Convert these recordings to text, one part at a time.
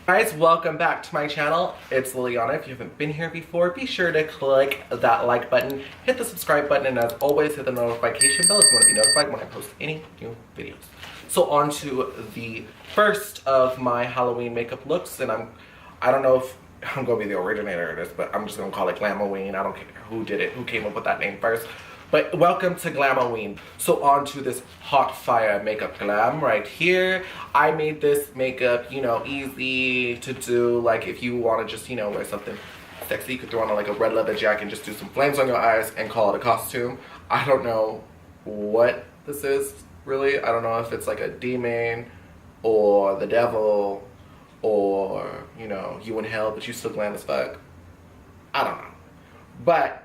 Guys, welcome back to my channel. It's Liliana. If you haven't been here before, be sure to click that like button, hit the subscribe button, and as always, hit the notification bell if you want to be notified when I post any new videos. So on to the first of my Halloween makeup looks, and I don't know if I'm gonna be the originator of this, but I'm just gonna call it Glamoween. I don't care who did it, who came up with that name first. But welcome to Glamoween. So on to this hot fire makeup glam right here. I made this makeup, you know, easy to do. Like if you want to just, you know, wear something sexy, you could throw on like a red leather jacket and just do some flames on your eyes and call it a costume. I don't know what this is really. I don't know if it's like a demon or the devil or, you know, you in hell but you still glam as fuck. I don't know. But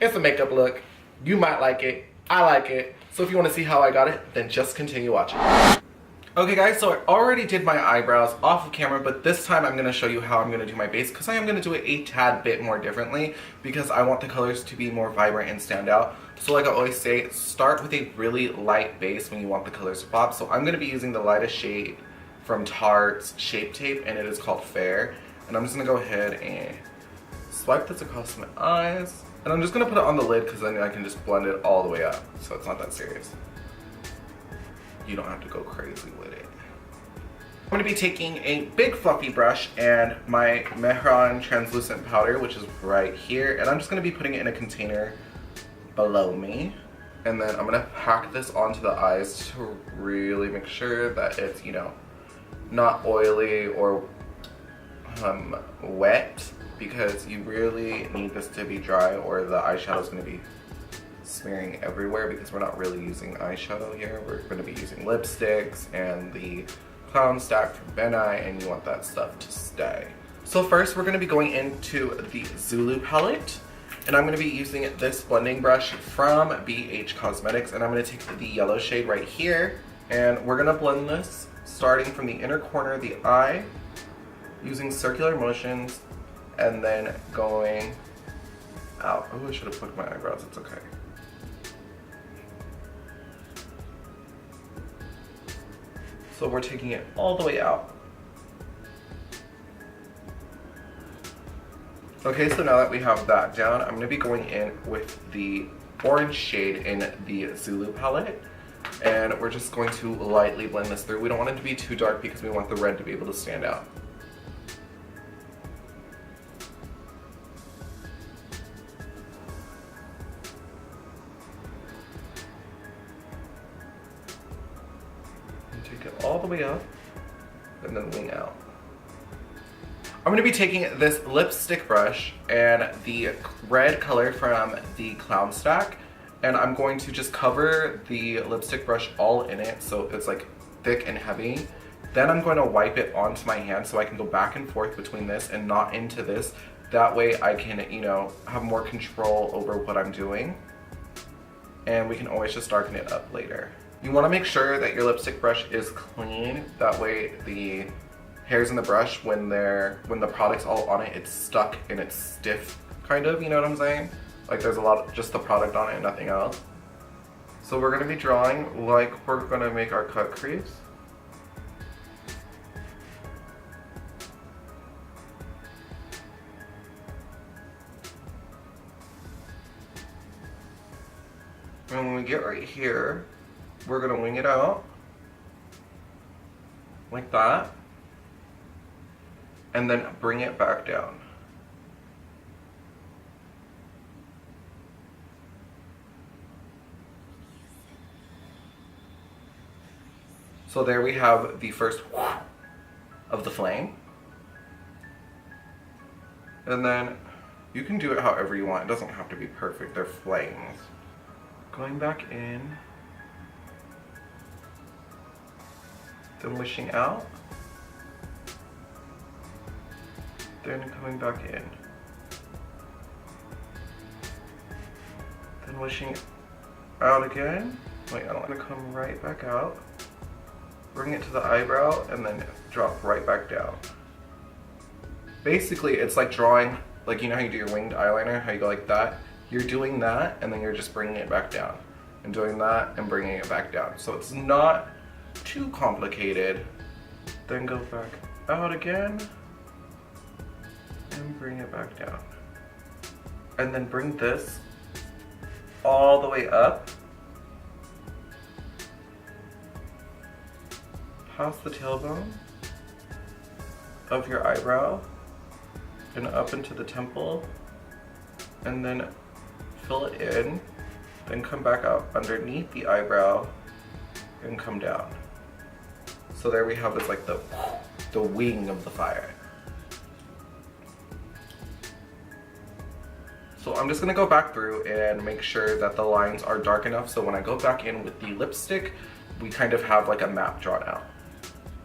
it's a makeup look. You might like it, I like it, so if you want to see how I got it, then just continue watching. Okay guys, so I already did my eyebrows off of camera, but this time I'm going to show you how I'm going to do my base, because I am going to do it a tad bit more differently, because I want the colors to be more vibrant and stand out. So like I always say, start with a really light base when you want the colors to pop. So I'm going to be using the lightest shade from Tarte's Shape Tape, and it is called Fair. And I'm just going to go ahead and swipe this across my eyes. And I'm just going to put it on the lid because then I can just blend it all the way up. So it's not that serious. You don't have to go crazy with it. I'm going to be taking a big fluffy brush and my Mehron translucent powder, which is right here. And I'm just going to be putting it in a container below me. And then I'm going to pack this onto the eyes to really make sure that it's, you know, not oily or wet. Because you really need this to be dry or the eyeshadow is going to be smearing everywhere, because we're not really using eyeshadow here. We're going to be using lipsticks and the clown stack from Benye, and you want that stuff to stay. So first we're going to be going into the Zulu palette, and I'm going to be using this blending brush from BH Cosmetics, and I'm going to take the yellow shade right here, and we're going to blend this starting from the inner corner of the eye using circular motions and then going out. Oh, I should have plucked my eyebrows, it's okay. So we're taking it all the way out. Okay, so now that we have that down, I'm gonna be going in with the orange shade in the Zulu palette. And we're just going to lightly blend this through. We don't want it to be too dark because we want the red to be able to stand out. Take it all the way up and then wing out. I'm going to be taking this lipstick brush and the red color from the clown stack, and I'm going to just cover the lipstick brush all in it so it's like thick and heavy. Then I'm going to wipe it onto my hand so I can go back and forth between this and not into this. That way I can, you know, have more control over what I'm doing, and we can always just darken it up later. You want to make sure that your lipstick brush is clean. That way the hairs in the brush, when the product's all on it, it's stuck and it's stiff, kind of, you know what I'm saying? Like there's a lot of just the product on it and nothing else. So we're going to be drawing like we're going to make our cut crease. And when we get right here, we're going to wing it out like that and then bring it back down. So there we have the first of the flame. And then you can do it however you want. It doesn't have to be perfect. They're flames. Going back in. Then wishing out, then coming back in, then wishing out again. Wait, I don't want to come right back out. Bring it to the eyebrow and then drop right back down. Basically, it's like drawing, like you know how you do your winged eyeliner, how you go like that? You're doing that and then you're just bringing it back down. And doing that and bringing it back down. So it's not too complicated. Then go back out again and bring it back down. And then bring this all the way up, past the tailbone of your eyebrow and up into the temple, and then fill it in, then come back out underneath the eyebrow and come down. So there we have, it's like the wing of the fire. So I'm just gonna go back through and make sure that the lines are dark enough so when I go back in with the lipstick, we kind of have like a map drawn out.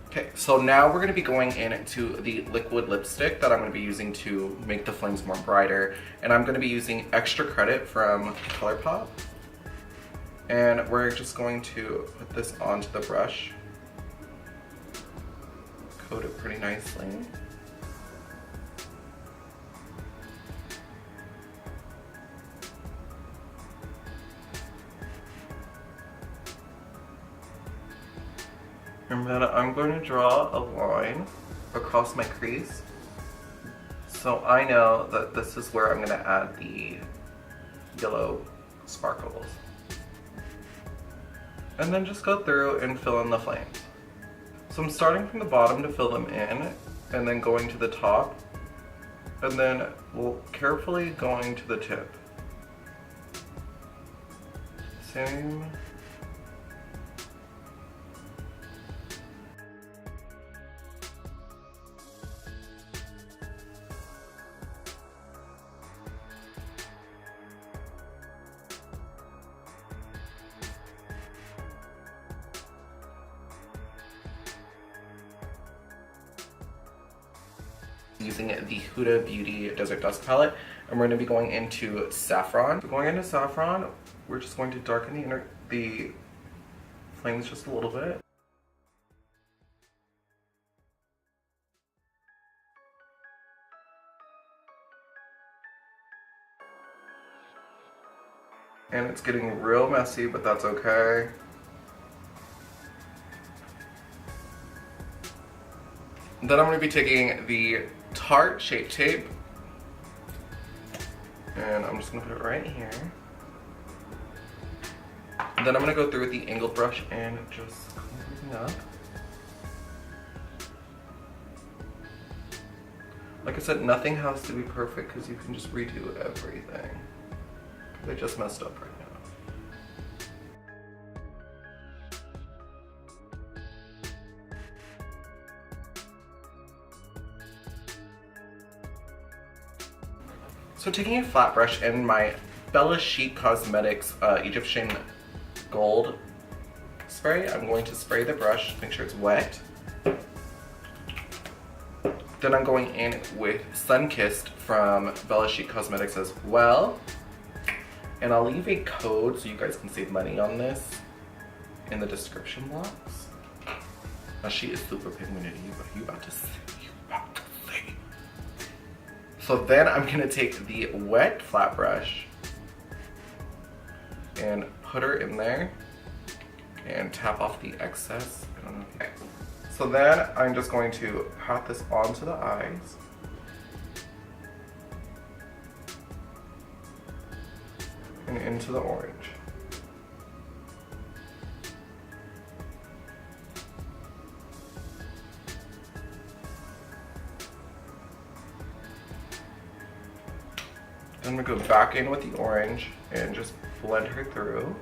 Okay, so now we're gonna be going into the liquid lipstick that I'm gonna be using to make the flames more brighter. And I'm gonna be using Extra Credit from Colourpop. And we're just going to put this onto the brush. Coat it pretty nicely. And then I'm going to draw a line across my crease. So I know that this is where I'm going to add the yellow sparkles. And then just go through and fill in the flames. So I'm starting from the bottom to fill them in, and then going to the top, and then carefully going to the tip. Same. Using the Huda Beauty Desert Dust palette, and we're going to be going into Saffron. Going into Saffron, we're just going to darken the flames just a little bit. And it's getting real messy, but that's okay. Then I'm going to be taking the Tarte Shape Tape, and I'm just going to put it right here. And then I'm going to go through with the angled brush and just clean everything up. Like I said, nothing has to be perfect because you can just redo everything. They just messed up right now. So taking a flat brush and my Chic Cosmetics Egyptian Gold spray, I'm going to spray the brush, make sure it's wet. Then I'm going in with Sunkissed from Chic Cosmetics as well. And I'll leave a code so you guys can save money on this in the description box. Now she is super pigmented, you about to see. So then I'm gonna take the wet flat brush and put her in there and tap off the excess. I don't know. Okay. So then I'm just going to pat this onto the eyes. And into the orange. Then we go back in with the orange and just blend her through.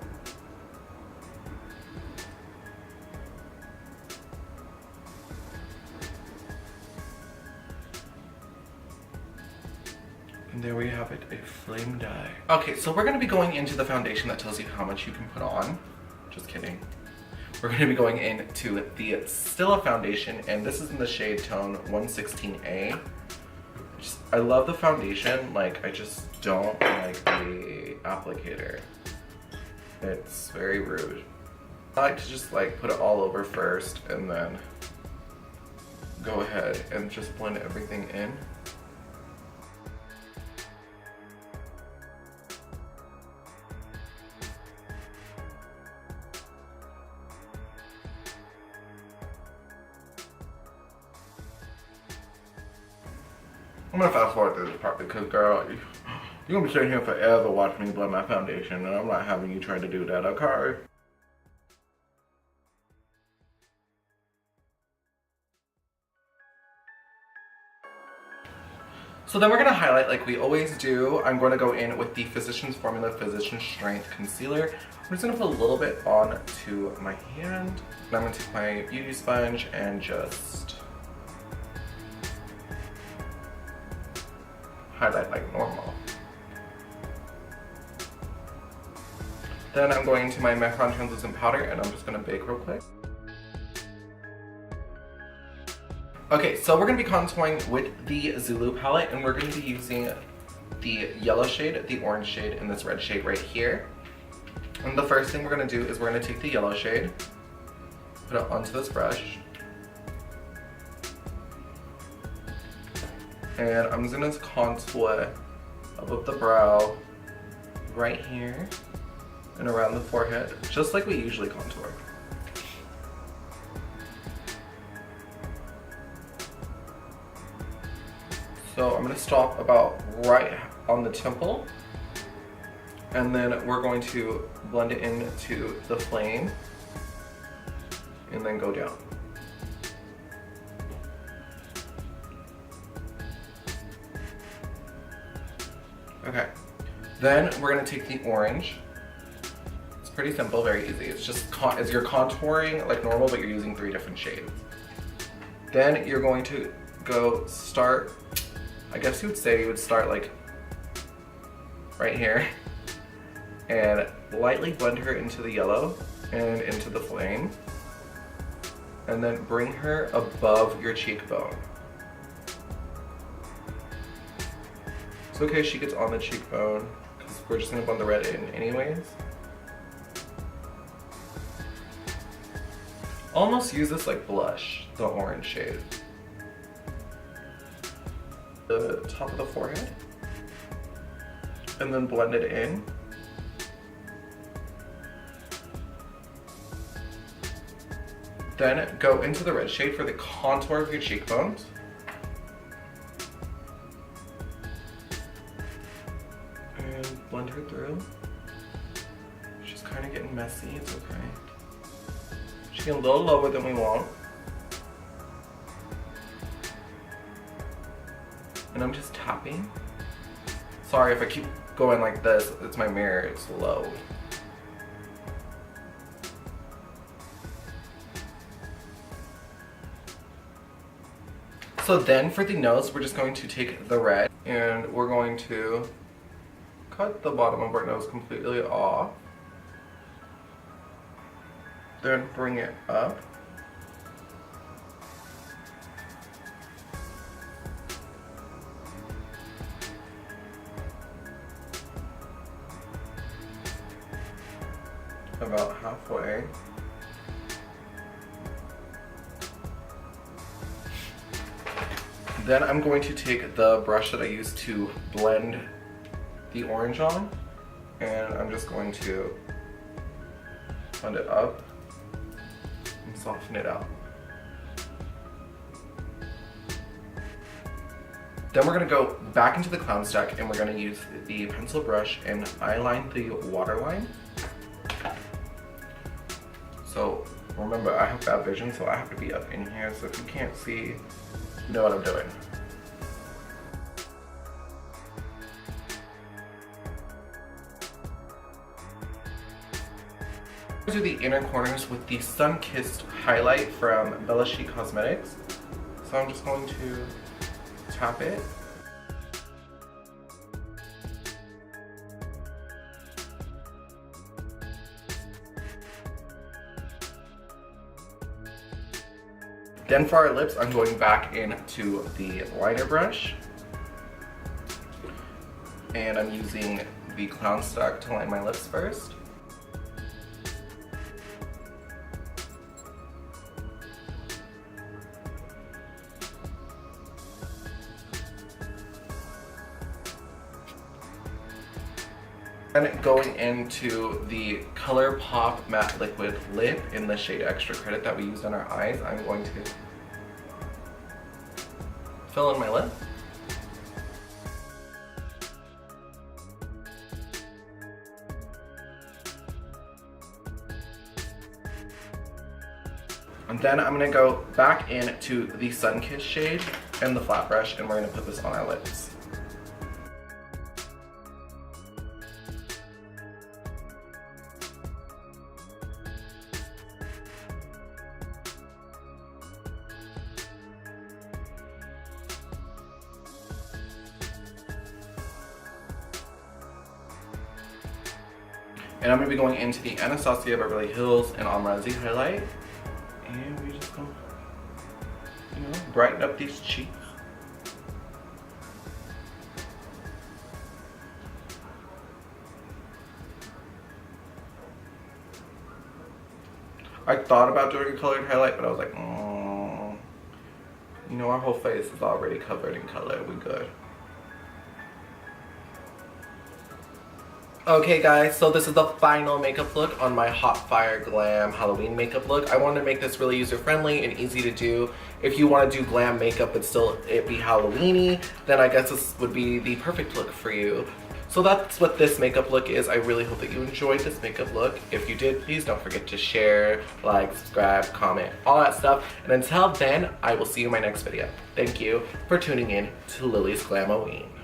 And there we have it, a flame dye. Okay, so we're gonna be going into the foundation that tells you how much you can put on. Just kidding. We're gonna be going into the Stilla foundation, and this is in the shade tone 116A. I love the foundation, like I just don't like the applicator. It's very rude. I like to just like put it all over first and then go ahead and just blend everything in. I'm gonna fast forward through this part because, girl, you're gonna be sitting here forever watching me blend my foundation, and I'm not having you try to do that, okay? So then we're gonna highlight like we always do. I'm gonna go in with the Physicians Formula Physician Strength Concealer. I'm just gonna put a little bit onto my hand. And I'm gonna take my beauty sponge and just highlight like normal. Then I'm going to my Mehron Translucent Powder and I'm just gonna bake real quick. Okay, so we're gonna be contouring with the Zulu palette and we're gonna be using the yellow shade, the orange shade, and this red shade right here. And the first thing we're gonna do is we're gonna take the yellow shade, put it onto this brush. And I'm just gonna contour above the brow, right here, and around the forehead, just like we usually contour. So I'm gonna stop about right on the temple, and then we're going to blend it into the flame, and then go down. Okay, then we're gonna take the orange. It's pretty simple, very easy. It's just as you're contouring like normal, but you're using 3 different shades. Then you're going to go start, I guess you would say you would start like right here and lightly blend her into the yellow and into the flame, and then bring her above your cheekbone. It's okay if she gets on the cheekbone because we're just gonna blend the red in anyways. Almost use this like blush, the orange shade. The top of the forehead, and then blend it in. Then go into the red shade for the contour of your cheekbones. And blend her through. She's kind of getting messy, it's okay. She's getting a little lower than we want. And I'm just tapping. Sorry if I keep going like this, it's my mirror, it's low. So then for the nose, we're just going to take the red and we're going to cut the bottom of our nose completely off. Then bring it up. About halfway. Then I'm going to take the brush that I used to blend the orange on, and I'm just going to blend it up and soften it out. Then we're going to go back into the clown stack and we're going to use the pencil brush and eyeline the waterline. So remember, I have bad vision, so I have to be up in here, so if you can't see, you know what I'm doing. Do the inner corners with the Sun Kissed highlight from Chic Cosmetics. So I'm just going to tap it. Then for our lips, I'm going back into the liner brush. And I'm using the clown stack to line my lips first. And going into the Colourpop Matte Liquid Lip in the shade Extra Credit that we used on our eyes, I'm going to fill in my lip. And then I'm gonna go back into the Sun Kiss shade and the flat brush, and we're gonna put this on our lips. And I'm going to be going into the Anastasia Beverly Hills and Omrazi highlight. And we just gonna, you know, brighten up these cheeks. I thought about doing a colored highlight, but I was like, you know, our whole face is already covered in color. We good. Okay guys, so this is the final makeup look on my Hot Fire Glam Halloween makeup look. I wanted to make this really user-friendly and easy to do. If you want to do glam makeup but still it be Halloweeny, then I guess this would be the perfect look for you. So that's what this makeup look is. I really hope that you enjoyed this makeup look. If you did, please don't forget to share, like, subscribe, comment, all that stuff. And until then, I will see you in my next video. Thank you for tuning in to Lily's Glamoween.